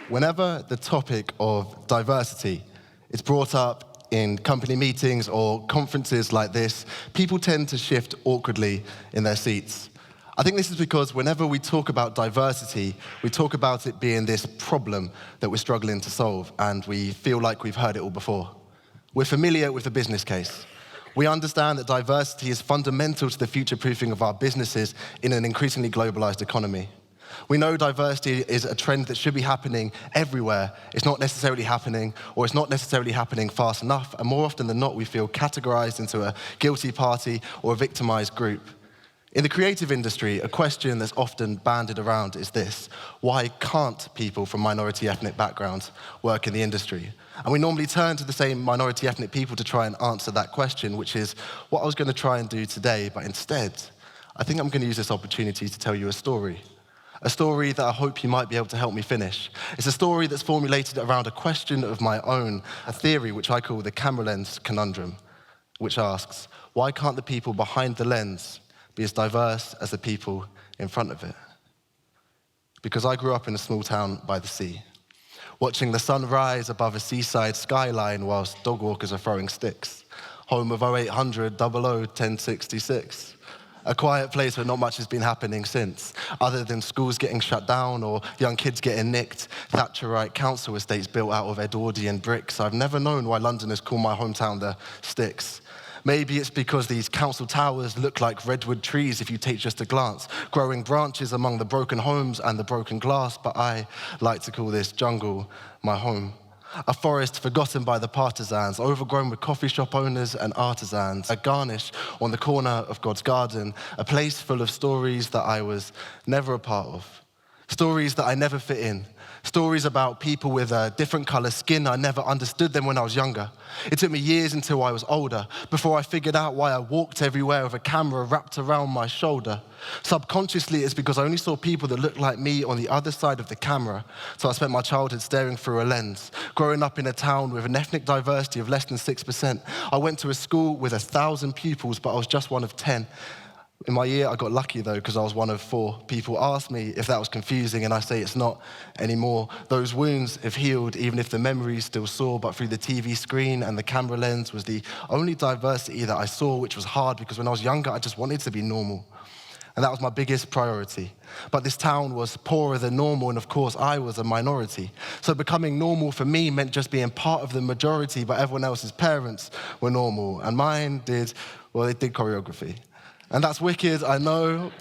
Whenever the topic of diversity is brought up in company meetings or conferences like this, people tend to shift awkwardly in their seats. I think this is because whenever we talk about diversity, we talk about it being this problem that we're struggling to solve, and we feel like we've heard it all before. We're familiar with the business case. We understand that diversity is fundamental to the future-proofing of our businesses in an increasingly globalized economy. We know diversity is a trend that should be happening everywhere. It's not necessarily happening, or it's not necessarily happening fast enough, and more often than not, we feel categorized into a guilty party or a victimized group. In the creative industry, a question that's often bandied around is this: why can't people from minority ethnic backgrounds work in the industry? And we normally turn to the same minority ethnic people to try and answer that question, which is what I was going to try and do today, but instead, I think I'm going to use this opportunity to tell you a story. A story that I hope you might be able to help me finish. It's a story that's formulated around a question of my own, a theory which I call the camera lens conundrum, which asks, why can't the people behind the lens be as diverse as the people in front of it? Because I grew up in a small town by the sea, watching the sun rise above a seaside skyline whilst dog walkers are throwing sticks, home of 0800 00 1066. A quiet place where not much has been happening since, other than schools getting shut down or young kids getting nicked, Thatcherite council estates built out of Edwardian bricks. I've never known why Londoners call my hometown the Sticks. Maybe it's because these council towers look like redwood trees if you take just a glance, growing branches among the broken homes and the broken glass, but I like to call this jungle my home. A forest forgotten by the partisans, overgrown with coffee shop owners and artisans, a garnish on the corner of God's garden, a place full of stories that I was never a part of, stories that I never fit in, stories about people with a different color skin. I never understood them when I was younger. It took me years until I was older before I figured out why I walked everywhere with a camera wrapped around my shoulder. Subconsciously, it's because I only saw people that looked like me on the other side of the camera, so I spent my childhood staring through a lens. Growing up in a town with an ethnic diversity of less than 6%, I went to a school with 1,000 pupils, but I was just one of 10. In my year, I got lucky, though, because I was one of 4. People asked me if that was confusing, and I say it's not anymore. Those wounds have healed, even if the memory's still sore, but through the TV screen and the camera lens was the only diversity that I saw, which was hard, because when I was younger, I just wanted to be normal. And that was my biggest priority. But this town was poorer than normal, and of course, I was a minority. So becoming normal for me meant just being part of the majority, but everyone else's parents were normal. And mine did choreography. And that's wicked, I know.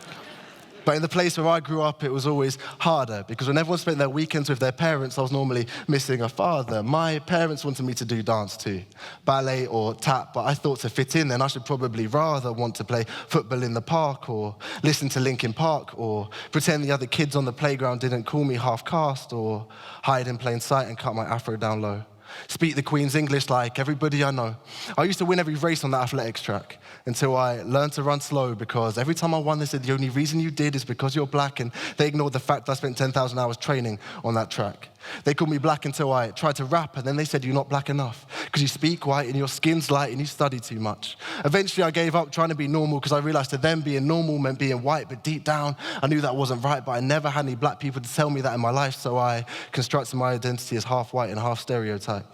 But in the place where I grew up, it was always harder, because when everyone spent their weekends with their parents, I was normally missing a father. My parents wanted me to do dance too, ballet or tap, but I thought to fit in, then I should probably rather want to play football in the park or listen to Linkin Park or pretend the other kids on the playground didn't call me half-caste or hide in plain sight and cut my afro down low. Speak the Queen's English like everybody I know. I used to win every race on the athletics track until I learned to run slow, because every time I won, they said the only reason you did is because you're black, and they ignored the fact I spent 10,000 hours training on that track. They called me black until I tried to rap, and then they said you're not black enough because you speak white and your skin's light and you study too much. Eventually, I gave up trying to be normal because I realized to them being normal meant being white, but deep down, I knew that wasn't right, but I never had any black people to tell me that in my life, so I constructed my identity as half white and half stereotype.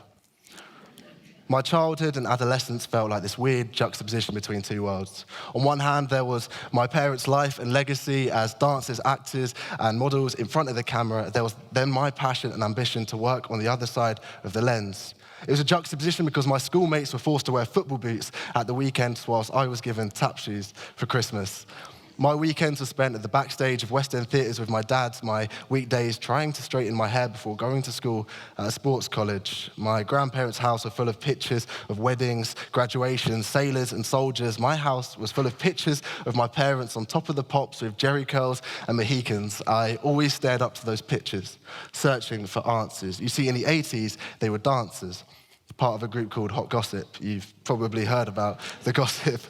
My childhood and adolescence felt like this weird juxtaposition between two worlds. On one hand, there was my parents' life and legacy as dancers, actors, and models in front of the camera. There was then my passion and ambition to work on the other side of the lens. It was a juxtaposition because my schoolmates were forced to wear football boots at the weekends whilst I was given tap shoes for Christmas. My weekends were spent at the backstage of West End theatres with my dad, my weekdays trying to straighten my hair before going to school at a sports college. My grandparents' house was full of pictures of weddings, graduations, sailors and soldiers. My house was full of pictures of my parents on top of the pops with jerry curls and Mohicans. I always stared up to those pictures, searching for answers. You see, in the 80s, they were dancers, part of a group called Hot Gossip. You've probably heard about the gossip.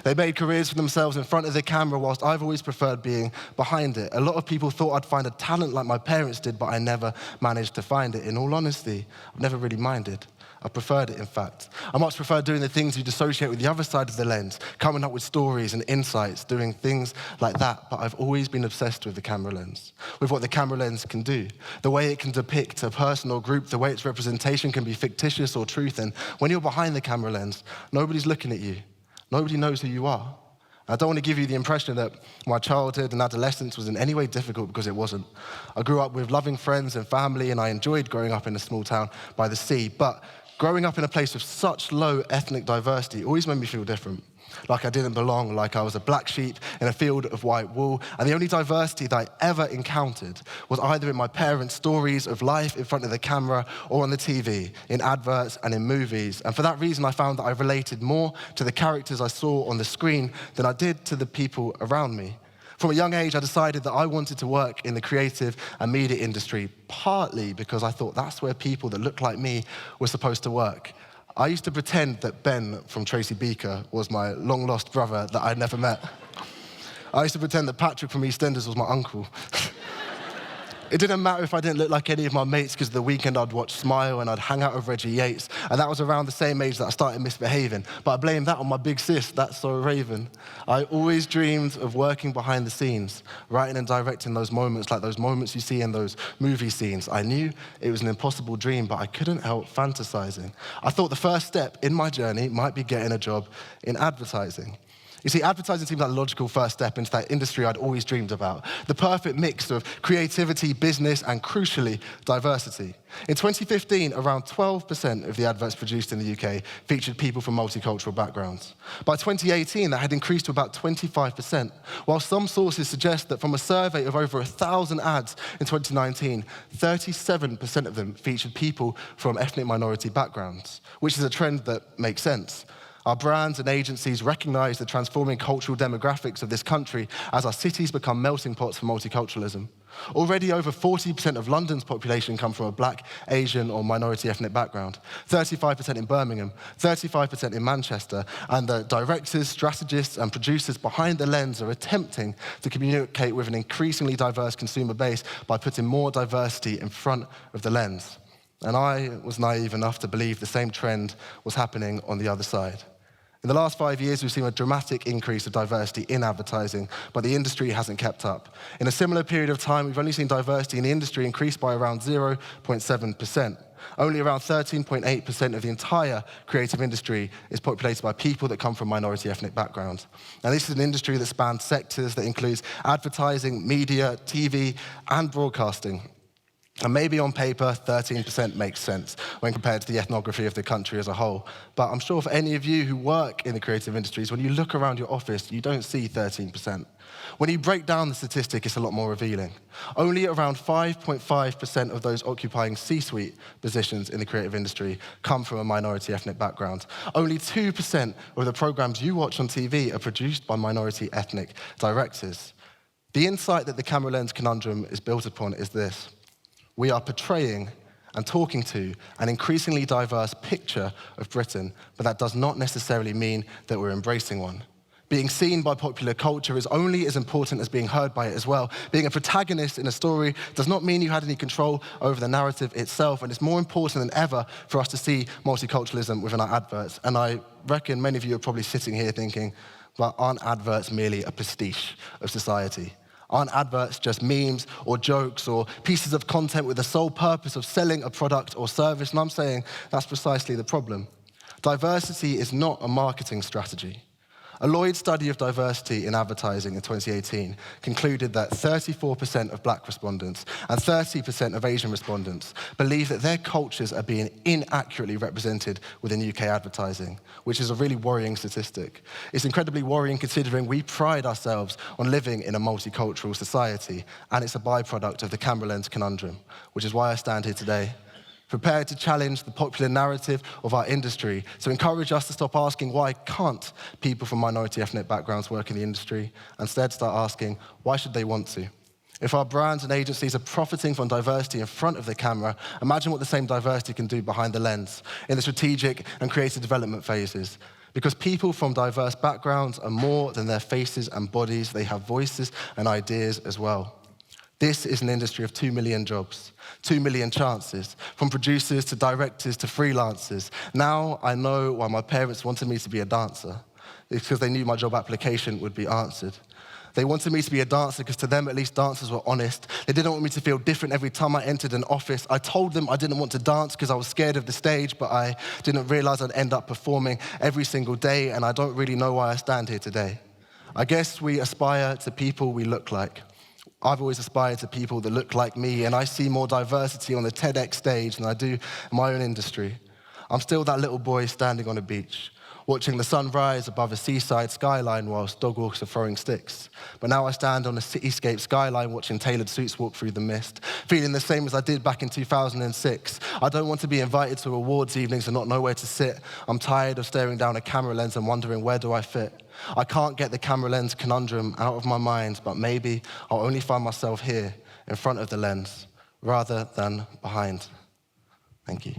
They made careers for themselves in front of the camera, whilst I've always preferred being behind it. A lot of people thought I'd find a talent like my parents did, but I never managed to find it. In all honesty, I've never really minded. I preferred it, in fact. I much preferred doing the things you'd associate with the other side of the lens, coming up with stories and insights, doing things like that. But I've always been obsessed with the camera lens, with what the camera lens can do, the way it can depict a person or group, the way its representation can be fictitious or truth. And when you're behind the camera lens, nobody's looking at you. Nobody knows who you are. I don't want to give you the impression that my childhood and adolescence was in any way difficult, because it wasn't. I grew up with loving friends and family, and I enjoyed growing up in a small town by the sea. But growing up in a place with such low ethnic diversity always made me feel different. Like I didn't belong, like I was a black sheep in a field of white wool. And the only diversity that I ever encountered was either in my parents' stories of life in front of the camera or on the TV, in adverts and in movies. And for that reason, I found that I related more to the characters I saw on the screen than I did to the people around me. From a young age, I decided that I wanted to work in the creative and media industry, partly because I thought that's where people that looked like me were supposed to work. I used to pretend that Ben from Tracy Beaker was my long-lost brother that I'd never met. I used to pretend that Patrick from EastEnders was my uncle. It didn't matter if I didn't look like any of my mates, because the weekend I'd watch Smile and I'd hang out with Reggie Yates, and that was around the same age that I started misbehaving. But I blamed that on my big sis, That's So Raven. I always dreamed of working behind the scenes, writing and directing those moments, like those moments you see in those movie scenes. I knew it was an impossible dream, but I couldn't help fantasizing. I thought the first step in my journey might be getting a job in advertising. You see, advertising seemed like the logical first step into that industry I'd always dreamed about. The perfect mix of creativity, business, and crucially, diversity. In 2015, around 12% of the adverts produced in the UK featured people from multicultural backgrounds. By 2018, that had increased to about 25%, while some sources suggest that from a survey of over 1,000 ads in 2019, 37% of them featured people from ethnic minority backgrounds, which is a trend that makes sense. Our brands and agencies recognize the transforming cultural demographics of this country as our cities become melting pots for multiculturalism. Already over 40% of London's population come from a black, Asian, or minority ethnic background, 35% in Birmingham, 35% in Manchester, and the directors, strategists, and producers behind the lens are attempting to communicate with an increasingly diverse consumer base by putting more diversity in front of the lens. And I was naive enough to believe the same trend was happening on the other side. In the last 5 years, we've seen a dramatic increase of diversity in advertising, but the industry hasn't kept up. In a similar period of time, we've only seen diversity in the industry increase by around 0.7%. Only around 13.8% of the entire creative industry is populated by people that come from minority ethnic backgrounds. Now, this is an industry that spans sectors that includes advertising, media, TV, and broadcasting. And maybe on paper, 13% makes sense when compared to the ethnography of the country as a whole. But I'm sure for any of you who work in the creative industries, when you look around your office, you don't see 13%. When you break down the statistic, it's a lot more revealing. Only around 5.5% of those occupying C-suite positions in the creative industry come from a minority ethnic background. Only 2% of the programs you watch on TV are produced by minority ethnic directors. The insight that the camera lens conundrum is built upon is this: we are portraying and talking to an increasingly diverse picture of Britain, but that does not necessarily mean that we're embracing one. Being seen by popular culture is only as important as being heard by it as well. Being a protagonist in a story does not mean you had any control over the narrative itself, and it's more important than ever for us to see multiculturalism within our adverts. And I reckon many of you are probably sitting here thinking, well, aren't adverts merely a pastiche of society? Aren't adverts just memes or jokes or pieces of content with the sole purpose of selling a product or service? And I'm saying that's precisely the problem. Diversity is not a marketing strategy. A Lloyd study of diversity in advertising in 2018 concluded that 34% of black respondents and 30% of Asian respondents believe that their cultures are being inaccurately represented within UK advertising, which is a really worrying statistic. It's incredibly worrying considering we pride ourselves on living in a multicultural society, and it's a byproduct of the camera lens conundrum, which is why I stand here today, prepared to challenge the popular narrative of our industry, to encourage us to stop asking why can't people from minority ethnic backgrounds work in the industry, and instead start asking why should they want to. If our brands and agencies are profiting from diversity in front of the camera, imagine what the same diversity can do behind the lens, in the strategic and creative development phases. Because people from diverse backgrounds are more than their faces and bodies, they have voices and ideas as well. This is an industry of 2 million jobs, 2 million chances, from producers to directors to freelancers. Now I know why my parents wanted me to be a dancer. It's because they knew my job application would be answered. They wanted me to be a dancer because to them, at least, dancers were honest. They didn't want me to feel different every time I entered an office. I told them I didn't want to dance because I was scared of the stage, but I didn't realize I'd end up performing every single day, and I don't really know why I stand here today. I guess we aspire to people we look like. I've always aspired to people that look like me, and I see more diversity on the TEDx stage than I do in my own industry. I'm still that little boy standing on a beach, watching the sun rise above a seaside skyline whilst dog walkers are throwing sticks. But now I stand on a cityscape skyline watching tailored suits walk through the mist, feeling the same as I did back in 2006. I don't want to be invited to awards evenings and not know where to sit. I'm tired of staring down a camera lens and wondering, where do I fit? I can't get the camera lens conundrum out of my mind, but maybe I'll only find myself here in front of the lens rather than behind. Thank you.